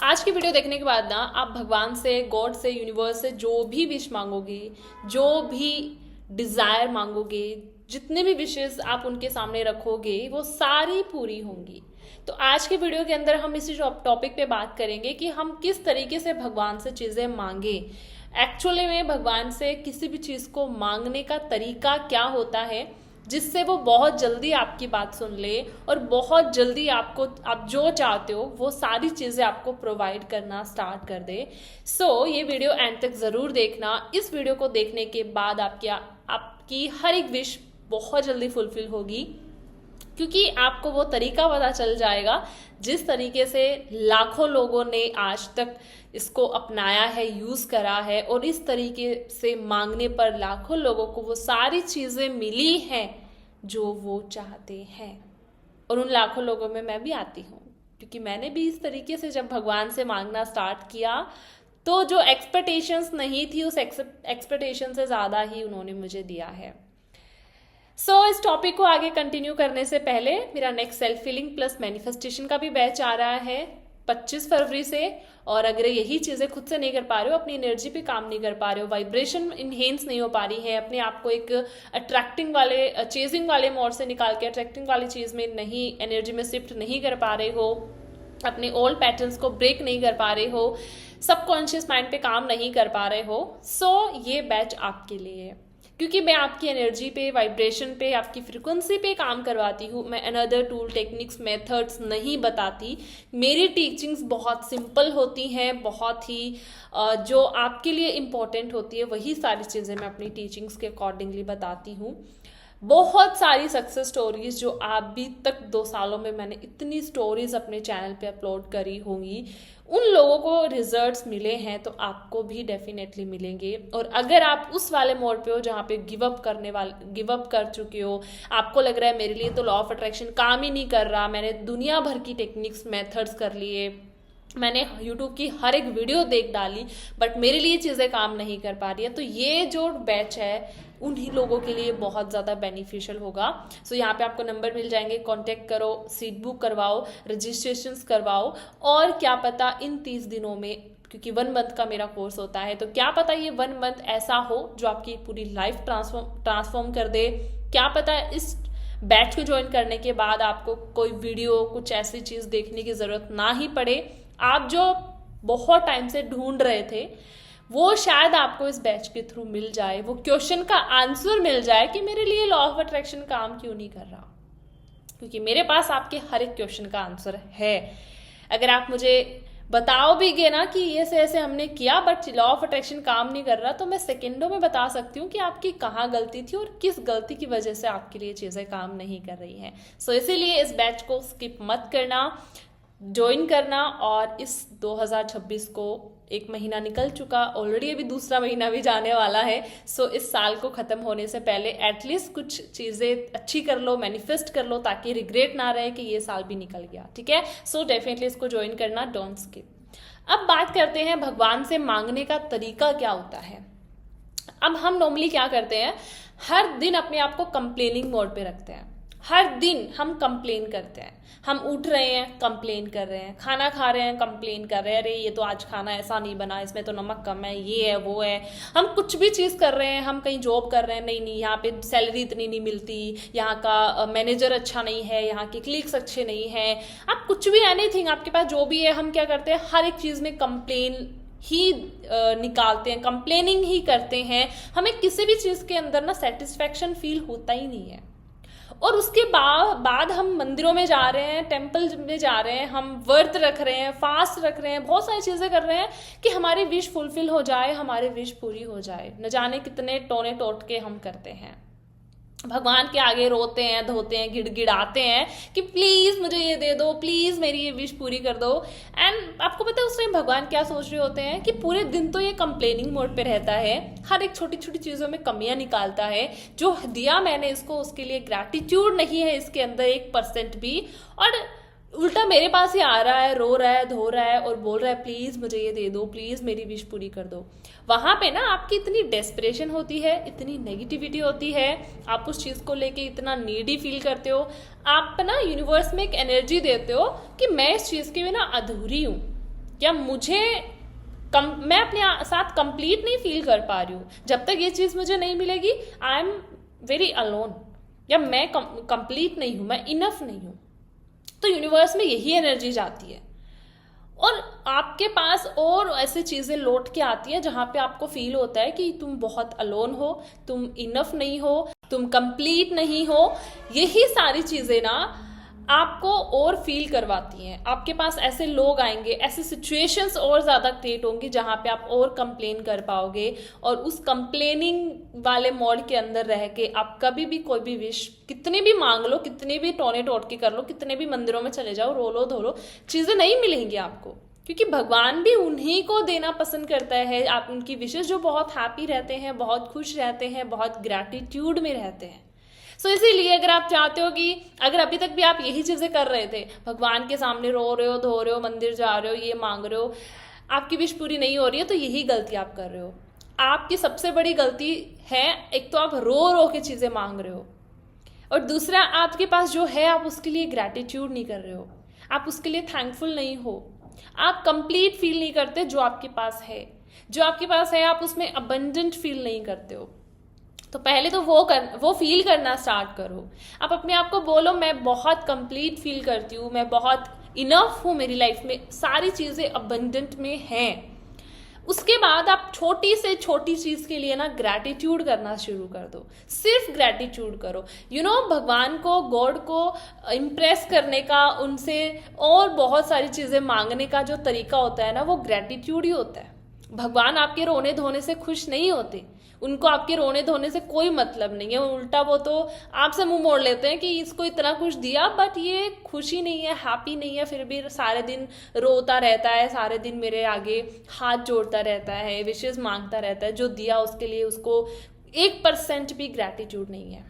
आज की वीडियो देखने के बाद ना आप भगवान से, गॉड से, यूनिवर्स से जो भी विश मांगोगे, जो भी डिजायर मांगोगे, जितने भी विशेस आप उनके सामने रखोगे वो सारी पूरी होंगी। तो आज के वीडियो के अंदर हम इसी टॉपिक पे बात करेंगे कि हम किस तरीके से भगवान से चीजें मांगे। एक्चुअली में भगवान से किसी भी चीज को मांगने का तरीका क्या होता है जिससे वो बहुत जल्दी आपकी बात सुन ले और बहुत जल्दी आप जो चाहते हो वो सारी चीज़ें आपको प्रोवाइड करना स्टार्ट कर दे। ये वीडियो एंड तक ज़रूर देखना। इस वीडियो को देखने के बाद आपकी हर एक विश बहुत जल्दी फुलफिल होगी, क्योंकि आपको वो तरीका पता चल जाएगा जिस तरीके से लाखों लोगों ने आज तक इसको अपनाया है, यूज करा है, और इस तरीके से मांगने पर लाखों लोगों को वो सारी चीजें मिली हैं जो वो चाहते हैं। और उन लाखों लोगों में मैं भी आती हूँ, क्योंकि मैंने भी इस तरीके से जब भगवान से मांगना स्टार्ट किया तो जो एक्सपेक्टेशंस नहीं थी उस एक्सपेक्टेशन से ज्यादा ही उन्होंने मुझे दिया है। इस टॉपिक को आगे कंटिन्यू करने से पहले मेरा next self feeling plus manifestation का भी बैच आ रहा है 25 फरवरी से। और अगर यही चीज़ें खुद से नहीं कर पा रहे हो, अपनी एनर्जी पे काम नहीं कर पा रहे हो, वाइब्रेशन इनहेंस नहीं हो पा रही है, अपने आप को एक अट्रैक्टिंग वाले, चेजिंग वाले मोड से निकाल के अट्रैक्टिंग वाली चीज़ में नहीं, एनर्जी में शिफ्ट नहीं कर पा रहे हो, अपने ओल्ड पैटर्न्स को ब्रेक नहीं कर पा रहे हो, सबकॉन्शियस माइंड पे काम नहीं कर पा रहे हो, ये बैच आपके लिए है। क्योंकि मैं आपकी एनर्जी पे, वाइब्रेशन पे, आपकी फ्रिक्वेंसी पे काम करवाती हूँ। मैं अनदर टूल, टेक्निक्स, मेथड्स नहीं बताती। मेरी टीचिंग्स बहुत सिंपल होती हैं, बहुत ही जो आपके लिए इम्पोर्टेंट होती है वही सारी चीज़ें मैं अपनी टीचिंग्स के अकॉर्डिंगली बताती हूँ। बहुत सारी सक्सेस स्टोरीज जो आप भी तक 2 सालों में मैंने इतनी स्टोरीज अपने चैनल पे अपलोड करी होंगी, उन लोगों को रिजल्ट्स मिले हैं तो आपको भी डेफिनेटली मिलेंगे। और अगर आप उस वाले मोड पे हो जहाँ पे गिव अप कर चुके हो, आपको लग रहा है मेरे लिए तो लॉ ऑफ अट्रैक्शन काम ही नहीं कर रहा, मैंने दुनिया भर की टेक्निक्स, मेथड्स कर लिए, मैंने YouTube की हर एक वीडियो देख डाली, बट मेरे लिए चीज़ें काम नहीं कर पा रही है, तो ये जो बैच है उन्हीं लोगों के लिए बहुत ज़्यादा बेनिफिशियल होगा। यहाँ पे आपको नंबर मिल जाएंगे, कांटेक्ट करो, सीट बुक करवाओ, रजिस्ट्रेशंस करवाओ, और क्या पता इन 30 दिनों में, क्योंकि 1 मंथ का मेरा कोर्स होता है, तो क्या पता ये 1 मंथ ऐसा हो जो आपकी पूरी लाइफ ट्रांसफॉर्म कर दे। क्या पता इस बैच को ज्वाइन करने के बाद आपको कोई वीडियो, कुछ ऐसी चीज़ देखने की ज़रूरत ना ही पड़े। आप जो बहुत टाइम से ढूंढ रहे थे वो शायद आपको इस बैच के थ्रू मिल जाए, वो क्वेश्चन का आंसर मिल जाए कि मेरे लिए लॉ ऑफ अट्रैक्शन काम क्यों नहीं कर रहा, क्योंकि मेरे पास आपके हर एक क्वेश्चन का आंसर है। अगर आप मुझे बताओ भी गए ना कि ये से ऐसे हमने किया बट लॉ ऑफ अट्रैक्शन काम नहीं कर रहा, तो मैं सेकंडों में बता सकती हूँ कि आपकी कहाँ गलती थी और किस गलती की वजह से आपके लिए चीज़ें काम नहीं कर रही हैं। इसीलिए इस बैच को स्किप मत करना, ज्वाइन करना। और इस 2026 को 1 महीना निकल चुका, ऑलरेडी अभी दूसरा महीना भी जाने वाला है। इस साल को ख़त्म होने से पहले एटलीस्ट कुछ चीज़ें अच्छी कर लो, मैनिफेस्ट कर लो, ताकि रिग्रेट ना रहे कि ये साल भी निकल गया। ठीक है, डेफिनेटली इसको ज्वाइन करना, डोंट स्किप। अब बात करते हैं भगवान से मांगने का तरीका क्या होता है। अब हम नॉर्मली क्या करते हैं, हर दिन अपने आप को कंप्लेनिंग मोड पे रखते हैं। हर दिन हम कंप्लेन करते हैं, हम उठ रहे हैं कंप्लेन कर रहे हैं, खाना खा रहे हैं कंप्लेन कर रहे हैं, अरे ये तो आज खाना ऐसा नहीं बना, इसमें तो नमक कम है, ये है वो है। हम कुछ भी चीज़ कर रहे हैं, हम कहीं जॉब कर रहे हैं, नहीं यहाँ पे सैलरी इतनी नहीं मिलती, यहाँ का मैनेजर अच्छा नहीं है, यहाँ के क्लिक्स अच्छे नहीं है, आप कुछ भी, एनीथिंग आपके पास जो भी है, हम क्या करते हैं हर एक चीज़ में कंप्लेन ही निकालते हैं, कंप्लेनिंग ही करते हैं। हमें किसी भी चीज़ के अंदर ना सेटिस्फैक्शन फील होता ही नहीं है। और उसके बाद हम मंदिरों में जा रहे हैं, टेम्पल में जा रहे हैं, हम व्रत रख रहे हैं, फास्ट रख रहे हैं, बहुत सारी चीज़ें कर रहे हैं कि हमारी विश फुलफिल हो जाए, हमारी विश पूरी हो जाए। न जाने कितने टोने टोटके हम करते हैं, भगवान के आगे रोते हैं, धोते हैं, गिड़गिड़ाते हैं कि प्लीज़ मुझे ये दे दो, प्लीज़ मेरी ये विश पूरी कर दो। एंड आपको पता है उस टाइम भगवान क्या सोच रहे होते हैं कि पूरे दिन तो ये कंप्लेनिंग मोड पे रहता है, हर एक छोटी छोटी चीज़ों में कमियां निकालता है, जो दिया मैंने इसको उसके लिए ग्रैटिट्यूड नहीं है इसके अंदर 1% भी, और उल्टा मेरे पास ही आ रहा है, रो रहा है, धो रहा है और बोल रहा है प्लीज़ मुझे ये दे दो, प्लीज़ मेरी विश पूरी कर दो। वहाँ पे ना आपकी इतनी डेस्परेशन होती है, इतनी नेगेटिविटी होती है, आप उस चीज़ को लेके इतना नीडी फील करते हो, आप ना यूनिवर्स में एक एनर्जी देते हो कि मैं इस चीज़ के बिना अधूरी हूँ, या मैं अपने साथ कंप्लीट नहीं फील कर पा रही हूँ, जब तक ये चीज़ मुझे नहीं मिलेगी आई एम वेरी अलोन, या मैं कंप्लीट नहीं हूँ, मैं इनफ नहीं हूँ। तो यूनिवर्स में यही एनर्जी जाती है और आपके पास और ऐसी चीज़ें लौट के आती हैं जहाँ पे आपको फील होता है कि तुम बहुत अलोन हो, तुम इनफ नहीं हो, तुम कंप्लीट नहीं हो। यही सारी चीज़ें ना आपको और फील करवाती हैं। आपके पास ऐसे लोग आएंगे, ऐसे सिचुएशंस और ज़्यादा क्रिएट होंगी जहाँ पे आप और कंप्लेन कर पाओगे, और उस कंप्लेनिंग वाले मोड के अंदर रह के आप कभी भी कोई भी विश कितने भी मांग लो, कितने भी टोने टोटके कर लो, कितने भी मंदिरों में चले जाओ, रो लो धो लो, चीज़ें नहीं मिलेंगी आपको, क्योंकि भगवान भी उन्हीं को देना पसंद करता है। आप उनकी विशेष जो बहुत हैप्पी रहते हैं, बहुत खुश रहते हैं, बहुत ग्रैटिट्यूड में रहते हैं। सो इसीलिए अगर आप चाहते हो कि अगर अभी तक भी आप यही चीज़ें कर रहे थे, भगवान के सामने रो रहे हो, धो रहे हो, मंदिर जा रहे हो, ये मांग रहे हो, आपकी विश पूरी नहीं हो रही है, तो यही गलती आप कर रहे हो। आपकी सबसे बड़ी गलती है, एक तो आप रो रो के चीज़ें मांग रहे हो, और दूसरा आपके पास जो है आप उसके लिए ग्रैटिट्यूड नहीं कर रहे हो, आप उसके लिए थैंकफुल नहीं हो, आप कंप्लीट फील नहीं करते जो आपके पास है। जो आपके पास है आप उसमें अबंडेंट फील नहीं करते हो। तो पहले तो वो फील करना स्टार्ट करो। आप अपने आप को बोलो मैं बहुत कंप्लीट फील करती हूँ, मैं बहुत इनफ हूँ, मेरी लाइफ में सारी चीज़ें अबंडेंट में हैं। उसके बाद आप छोटी से छोटी चीज़ के लिए ना ग्रैटिट्यूड करना शुरू कर दो, सिर्फ ग्रैटिट्यूड करो। भगवान को, गॉड को इम्प्रेस करने का, उनसे और बहुत सारी चीज़ें मांगने का जो तरीका होता है ना, वो ग्रैटिट्यूड ही होता है। भगवान आपके रोने धोने से खुश नहीं होते, उनको आपके रोने धोने से कोई मतलब नहीं है। उल्टा वो तो आपसे मुंह मोड़ लेते हैं कि इसको इतना कुछ दिया बट ये खुशी नहीं है, हैप्पी नहीं है, फिर भी सारे दिन रोता रहता है, सारे दिन मेरे आगे हाथ जोड़ता रहता है, विशेष मांगता रहता है, जो दिया उसके लिए उसको 1% भी ग्रैटिट्यूड नहीं है।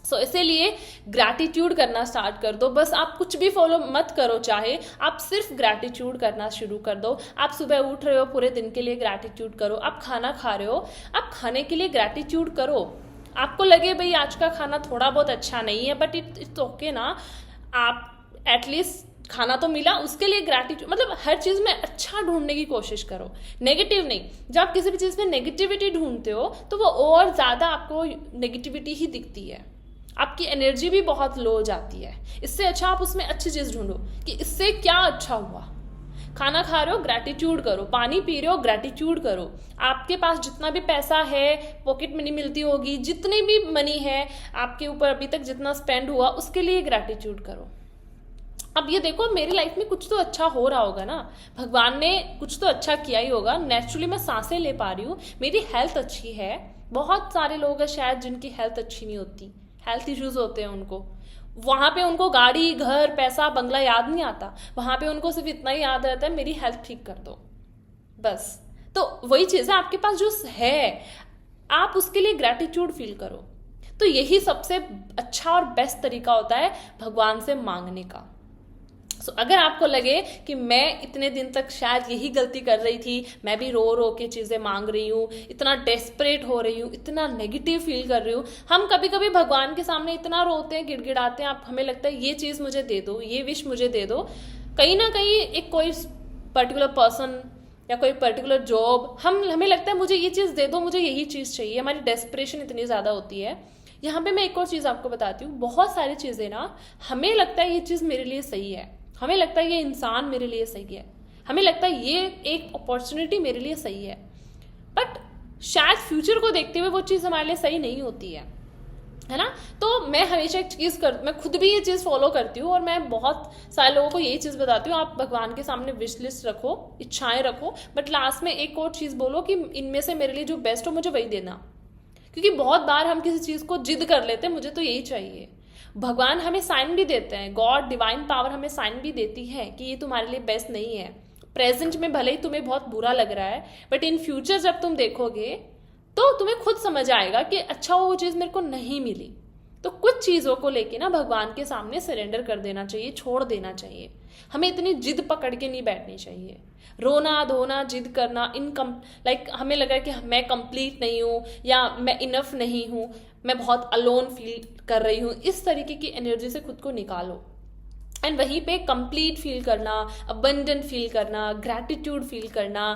सो इसीलिए ग्रैटिट्यूड करना स्टार्ट कर दो। बस आप कुछ भी फॉलो मत करो, चाहे आप सिर्फ ग्रैटिट्यूड करना शुरू कर दो। आप सुबह उठ रहे हो, पूरे दिन के लिए ग्रैटिट्यूड करो। आप खाना खा रहे हो, आप खाने के लिए ग्रैटिट्यूड करो। आपको लगे भाई आज का खाना थोड़ा बहुत अच्छा नहीं है बट इट्स ओके ना, आप एटलीस्ट खाना तो मिला, उसके लिए ग्रैटिट्यूड। मतलब हर चीज़ में अच्छा ढूंढने की कोशिश करो, नेगेटिव नहीं। जब आप किसी भी चीज़ में नेगेटिविटी ढूंढते हो तो वो और ज़्यादा आपको नेगेटिविटी ही दिखती है, आपकी एनर्जी भी बहुत लो हो जाती है। इससे अच्छा आप उसमें अच्छी चीज़ ढूंढो कि इससे क्या अच्छा हुआ। खाना खा रहे हो, ग्रैटिट्यूड करो। पानी पी रहे हो, ग्रैटिट्यूड करो। आपके पास जितना भी पैसा है, पॉकेट मनी मिलती होगी, जितनी भी मनी है आपके ऊपर अभी तक जितना स्पेंड हुआ, उसके लिए ग्रैटिट्यूड करो। अब ये देखो मेरी लाइफ में कुछ तो अच्छा हो रहा होगा ना, भगवान ने कुछ तो अच्छा किया ही होगा। नेचुरली मैं सांसें ले पा रही हूँ, मेरी हेल्थ अच्छी है। बहुत सारे लोग हैं शायद जिनकी हेल्थ अच्छी नहीं होती, हेल्थ इश्यूज होते हैं उनको। वहाँ पे उनको गाड़ी, घर, पैसा, बंगला याद नहीं आता, वहाँ पे उनको सिर्फ इतना ही याद रहता है मेरी हेल्थ ठीक कर दो, बस। तो वही चीज़ है, आपके पास जो है आप उसके लिए ग्रैटिट्यूड फील करो। तो यही सबसे अच्छा और बेस्ट तरीका होता है भगवान से मांगने का। सो अगर आपको लगे कि मैं इतने दिन तक शायद यही गलती कर रही थी, मैं भी रो रो के चीज़ें मांग रही हूँ, इतना डेस्परेट हो रही हूँ, इतना नेगेटिव फील कर रही हूँ। हम कभी कभी भगवान के सामने इतना रोते हैं, गिड़गिड़ाते हैं, आप हमें लगता है ये चीज़ मुझे दे दो, ये विश मुझे दे दो। कहीं ना कहीं एक कोई पर्टिकुलर पर्सन या कोई पर्टिकुलर जॉब, हमें लगता है मुझे ये चीज़ दे दो, मुझे यही चीज़ चाहिए। हमारी डेस्परेशन इतनी ज़्यादा होती है। यहाँ पे मैं एक और चीज़ आपको बताती हूँ, बहुत सारी चीज़ें ना हमें लगता है ये चीज़ मेरे लिए सही है, हमें लगता है ये इंसान मेरे लिए सही है, हमें लगता है ये एक अपॉर्चुनिटी मेरे लिए सही है, बट शायद फ्यूचर को देखते हुए वो चीज़ हमारे लिए सही नहीं होती है ना। तो मैं हमेशा एक चीज़ मैं खुद भी ये चीज़ फॉलो करती हूँ और मैं बहुत सारे लोगों को यही चीज़ बताती हूँ, आप भगवान के सामने विश लिस्ट रखो, इच्छाएं रखो, बट लास्ट में एक और चीज़ बोलो कि इनमें से मेरे लिए जो बेस्ट हो मुझे वही देना। क्योंकि बहुत बार हम किसी चीज़ को जिद कर लेते हैं, मुझे तो यही चाहिए। भगवान हमें साइन भी देते हैं, गॉड डिवाइन पावर हमें साइन भी देती है कि ये तुम्हारे लिए बेस्ट नहीं है। प्रेजेंट में भले ही तुम्हें बहुत बुरा लग रहा है, बट इन फ्यूचर जब तुम देखोगे तो तुम्हें खुद समझ आएगा कि अच्छा वो चीज़ मेरे को नहीं मिली। तो कुछ चीज़ों को लेके ना भगवान के सामने सरेंडर कर देना चाहिए, छोड़ देना चाहिए। हमें इतनी जिद पकड़ के नहीं बैठनी चाहिए। रोना धोना, जिद करना, हमें लगा कि मैं कंप्लीट नहीं हूँ या मैं इनफ नहीं हूँ, मैं बहुत अलोन फील कर रही हूँ, इस तरीके की एनर्जी से खुद को निकालो। एंड वहीं पे कंप्लीट फील करना, अबंडेंट फील करना, ग्रैटिट्यूड फील करना,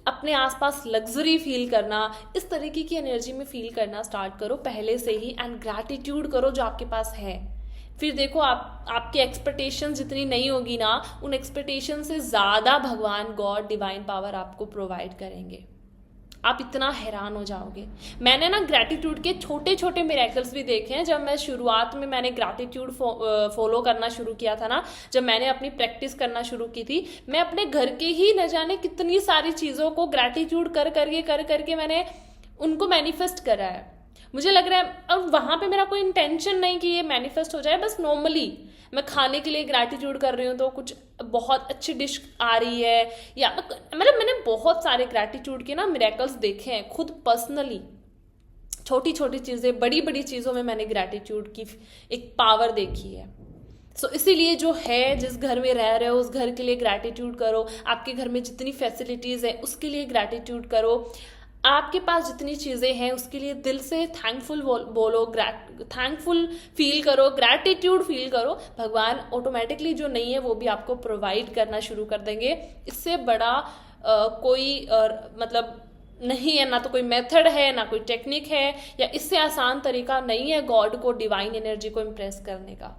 अपने आसपास लग्जरी फील करना, इस तरीके की एनर्जी में फील करना स्टार्ट करो पहले से ही, एंड ग्रैटिट्यूड करो जो आपके पास है। फिर देखो आपकी एक्सपेक्टेशन जितनी नहीं होगी ना, उन एक्सपेक्टेशन से ज़्यादा भगवान, गॉड, डिवाइन पावर आपको प्रोवाइड करेंगे। आप इतना हैरान हो जाओगे। मैंने ना ग्रैटिट्यूड के छोटे छोटे मिरेकल्स भी देखे हैं। जब मैं शुरुआत में मैंने ग्रैटिट्यूड फॉलो करना शुरू किया था ना, जब मैंने अपनी प्रैक्टिस करना शुरू की थी, मैं अपने घर के ही न जाने कितनी सारी चीज़ों को ग्रैटिट्यूड कर करके मैंने उनको मैनिफेस्ट करा है। मुझे लग रहा है अब वहाँ पे मेरा कोई इंटेंशन नहीं कि ये मैनिफेस्ट हो जाए, बस नॉर्मली मैं खाने के लिए ग्रैटिट्यूड कर रही हूँ तो कुछ बहुत अच्छी डिश आ रही है, या मतलब मैंने बहुत सारे ग्रैटिट्यूड के ना मिरेकल्स देखे हैं खुद पर्सनली। छोटी छोटी चीज़ें, बड़ी बड़ी चीज़ों में मैंने ग्रैटिट्यूड की एक पावर देखी है। सो इसीलिए जो है, जिस घर में रह रहे हो उस घर के लिए ग्रैटिट्यूड करो, आपके घर में जितनी फैसिलिटीज़ है उसके लिए ग्रैटिट्यूड करो, आपके पास जितनी चीज़ें हैं उसके लिए दिल से थैंकफुल बोलो, थैंकफुल फील करो, ग्रैटिट्यूड फील करो। भगवान ऑटोमेटिकली जो नहीं है वो भी आपको प्रोवाइड करना शुरू कर देंगे। इससे बड़ा कोई मतलब नहीं है, ना तो कोई मेथड है, ना कोई टेक्निक है, या इससे आसान तरीका नहीं है गॉड को, डिवाइन एनर्जी को इम्प्रेस करने का।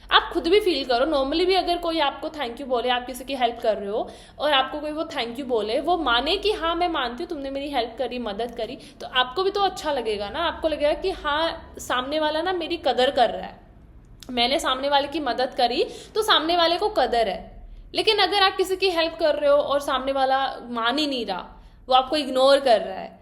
आप खुद भी फील करो, नॉर्मली भी अगर कोई आपको थैंक यू बोले, आप किसी की हेल्प कर रहे हो और आपको कोई वो थैंक यू बोले, वो माने कि हाँ मैं मानती हूँ तुमने मेरी हेल्प करी, मदद करी, तो आपको भी तो अच्छा लगेगा ना। आपको लगेगा कि हाँ सामने वाला ना मेरी कदर कर रहा है, मैंने सामने वाले की मदद करी तो सामने वाले को कदर है। लेकिन अगर आप किसी की हेल्प कर रहे हो और सामने वाला मान ही नहीं रहा, वो आपको इग्नोर कर रहा है,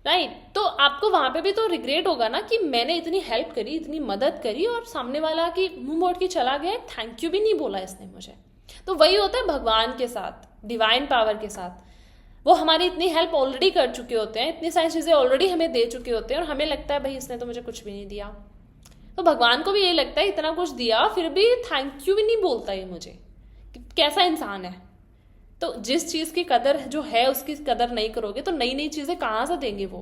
राइट, तो आपको वहां पे भी तो रिग्रेट होगा ना कि मैंने इतनी हेल्प करी, इतनी मदद करी और सामने वाला की मुंह मोड़ के चला गया, थैंक यू भी नहीं बोला इसने मुझे। तो वही होता है भगवान के साथ, डिवाइन पावर के साथ। वो हमारी इतनी हेल्प ऑलरेडी कर चुके होते हैं, इतनी सारी चीजें ऑलरेडी हमें दे चुके होते हैं, और हमें लगता है भाई इसने तो मुझे कुछ भी नहीं दिया। तो भगवान को भी ये लगता है इतना कुछ दिया फिर भी थैंक यू भी नहीं बोलता ये मुझे, कैसा इंसान है। तो जिस चीज़ की कदर जो है उसकी कदर नहीं करोगे तो नई नई चीज़ें कहाँ से देंगे वो,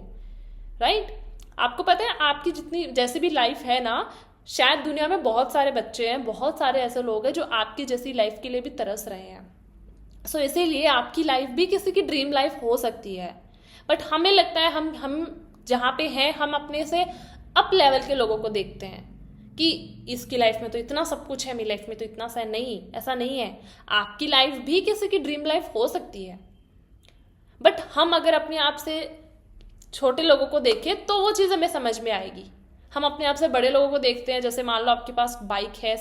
राइट। आपको पता है आपकी जितनी जैसी भी लाइफ है ना, शायद दुनिया में बहुत सारे बच्चे हैं, बहुत सारे ऐसे लोग हैं जो आपकी जैसी लाइफ के लिए भी तरस रहे हैं। सो इसीलिए आपकी लाइफ भी किसी की ड्रीम लाइफ हो सकती है, बट हमें लगता है हम जहाँ पे हैं हम अपने से अप लेवल के लोगों को देखते हैं कि इसकी लाइफ में तो इतना सब कुछ है, मेरी लाइफ में तो इतना सा नहीं। ऐसा नहीं है, आपकी लाइफ भी किसी की ड्रीम लाइफ हो सकती है, बट हम अगर अपने आप से छोटे लोगों को देखें तो वो चीज़ हमें समझ में आएगी। हम अपने आप से बड़े लोगों को देखते हैं, जैसे मान लो आपके पास बाइक है,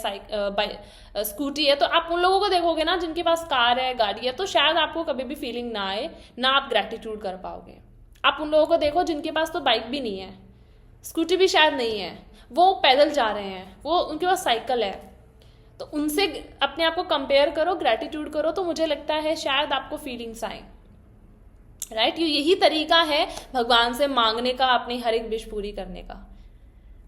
स्कूटी है, तो आप उन लोगों को देखोगे ना जिनके पास कार है, गाड़ी है, तो शायद आपको कभी भी फीलिंग ना आए, ना आप ग्रैटिट्यूड कर पाओगे। आप उन लोगों को देखो जिनके पास तो बाइक भी नहीं है, स्कूटी भी शायद नहीं है, वो पैदल जा रहे हैं, वो उनके पास साइकिल है, तो उनसे अपने आप को कंपेयर करो, ग्रैटिट्यूड करो, तो मुझे लगता है शायद आपको फीलिंग्स आए, राइट। यही तरीका है भगवान से मांगने का, अपनी हर एक विश पूरी करने का।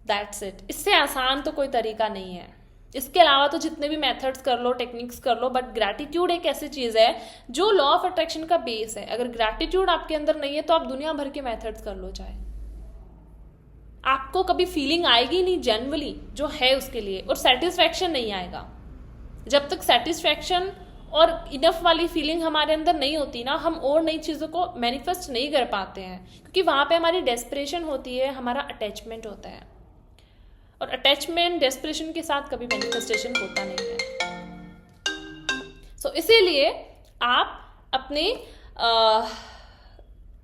That's it. इससे आसान तो कोई तरीका नहीं है। इसके अलावा तो जितने भी मेथड्स कर लो, टेक्निक्स कर लो, बट ग्रैटिट्यूड एक ऐसी चीज़ है जो लॉ ऑफ अट्रैक्शन का बेस है। अगर ग्रैटिट्यूड आपके अंदर नहीं है तो आप दुनिया भर के मेथड्स कर लो, चाहे आपको कभी फीलिंग आएगी नहीं जेन्युइनली जो है उसके लिए, और सेटिस्फैक्शन नहीं आएगा। जब तक सेटिस्फैक्शन और इनफ वाली फीलिंग हमारे अंदर नहीं होती ना, हम और नई चीज़ों को मैनिफेस्ट नहीं कर पाते हैं, क्योंकि वहाँ पे हमारी डेस्परेशन होती है, हमारा अटैचमेंट होता है, और अटैचमेंट डेस्परेशन के साथ कभी मैनिफेस्टेशन होता नहीं है। सो इसीलिए आप अपने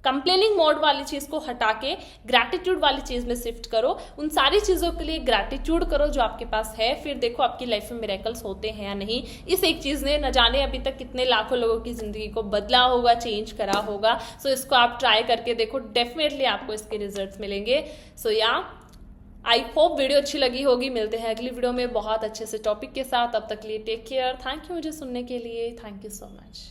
कंप्लेनिंग मोड वाली चीज़ को हटा के ग्रैटिट्यूड वाली चीज़ में शिफ्ट करो। उन सारी चीज़ों के लिए ग्रैटिट्यूड करो जो आपके पास है, फिर देखो आपकी लाइफ में मिरेकल्स होते हैं या नहीं। इस एक चीज़ ने न जाने अभी तक कितने लाखों लोगों की ज़िंदगी को बदला होगा, चेंज करा होगा। सो इसको आप ट्राई करके देखो, डेफिनेटली आपको इसके रिजल्ट्स मिलेंगे। सो या आई होप वीडियो अच्छी लगी होगी। मिलते हैं अगली वीडियो में बहुत अच्छे से टॉपिक के साथ। तब तक के लिए टेक केयर। थैंक यू मुझे सुनने के लिए। Thank you so much.